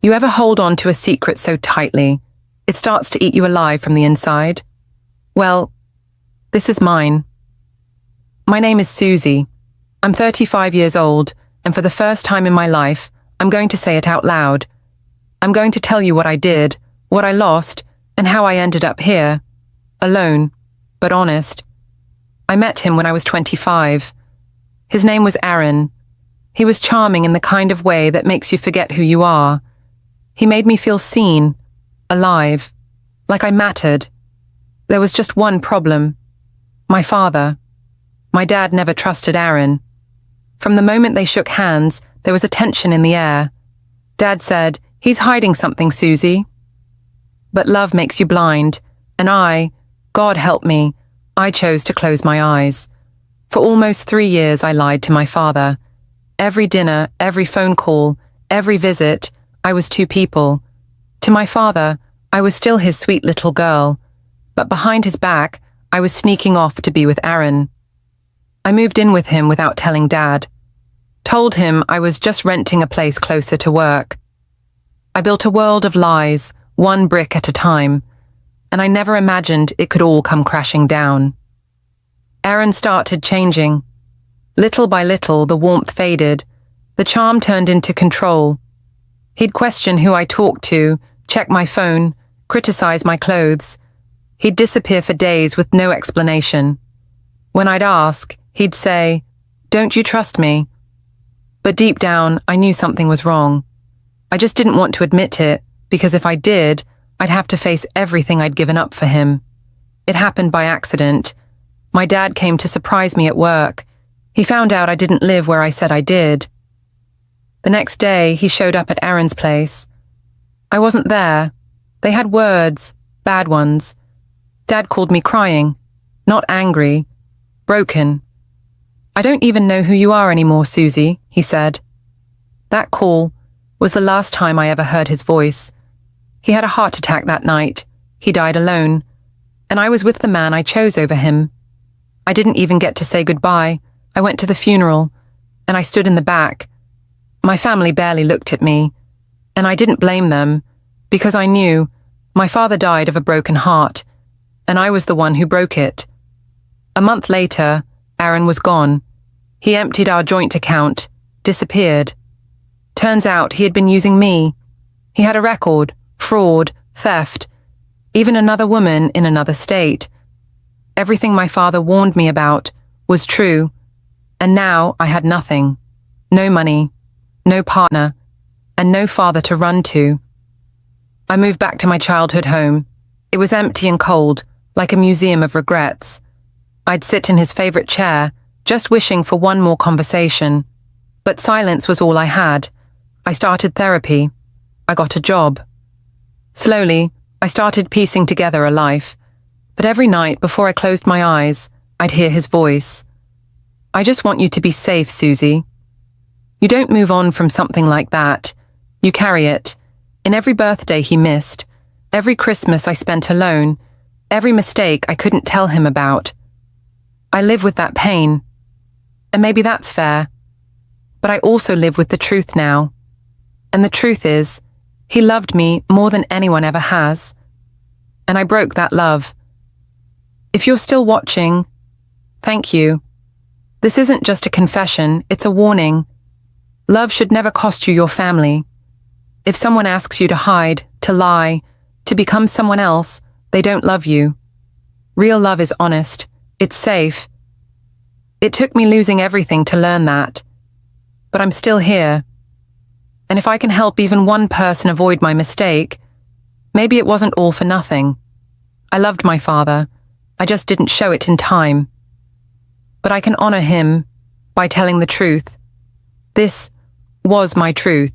You ever hold on to a secret so tightly, it starts to eat you alive from the inside? Well, this is mine. My name is Susie. I'm 35 years old, and for the first time in my life, I'm going to say it out loud. I'm going to tell you what I did, what I lost, and how I ended up here. Alone, but honest. I met him when I was 25. His name was Aaron. He was charming in the kind of way that makes you forget who you are. He made me feel seen, alive, like I mattered. There was just one problem. My father. My dad never trusted Aaron. From the moment they shook hands, there was a tension in the air. Dad said, "He's hiding something, Susie." But love makes you blind, and God help me, I chose to close my eyes. For almost 3 years I lied to my father. Every dinner, every phone call, every visit, I was two people. To my father, I was still his sweet little girl, but behind his back, I was sneaking off to be with Aaron. I moved in with him without telling Dad. Told him I was just renting a place closer to work. I built a world of lies, one brick at a time, and I never imagined it could all come crashing down. Aaron started changing. Little by little, the warmth faded. The charm turned into control. He'd question who I talked to, check my phone, criticize my clothes. He'd disappear for days with no explanation. When I'd ask, he'd say, "Don't you trust me?" But deep down, I knew something was wrong. I just didn't want to admit it, because if I did, I'd have to face everything I'd given up for him. It happened by accident. My dad came to surprise me at work. He found out I didn't live where I said I did. The next day, he showed up at Aaron's place. I wasn't there. They had words, bad ones. Dad called me crying, not angry, broken. "I don't even know who you are anymore, Susie," he said. That call was the last time I ever heard his voice. He had a heart attack that night. He died alone, and I was with the man I chose over him. I didn't even get to say goodbye. I went to the funeral, and I stood in the back. My family barely looked at me, and I didn't blame them, because I knew my father died of a broken heart, and I was the one who broke it. A month later, Aaron was gone. He emptied our joint account, disappeared. Turns out he had been using me. He had a record, fraud, theft, even another woman in another state. Everything my father warned me about was true, and now I had nothing. No money, no partner, and no father to run to. I moved back to my childhood home. It was empty and cold, like a museum of regrets. I'd sit in his favorite chair, just wishing for one more conversation. But silence was all I had. I started therapy. I got a job. Slowly, I started piecing together a life. But every night before I closed my eyes, I'd hear his voice. "I just want you to be safe, Susie. You don't move on from something like that. You carry it. In every birthday he missed, every Christmas I spent alone, every mistake I couldn't tell him about. I live with that pain. And maybe that's fair. But I also live with the truth now. And the truth is, he loved me more than anyone ever has. And I broke that love. If you're still watching, thank you. This isn't just a confession, it's a warning. Love should never cost you your family. If someone asks you to hide, to lie, to become someone else, they don't love you. Real love is honest. It's safe. It took me losing everything to learn that. But I'm still here. And if I can help even one person avoid my mistake, maybe it wasn't all for nothing. I loved my father. I just didn't show it in time. But I can honor him by telling the truth. This was my truth.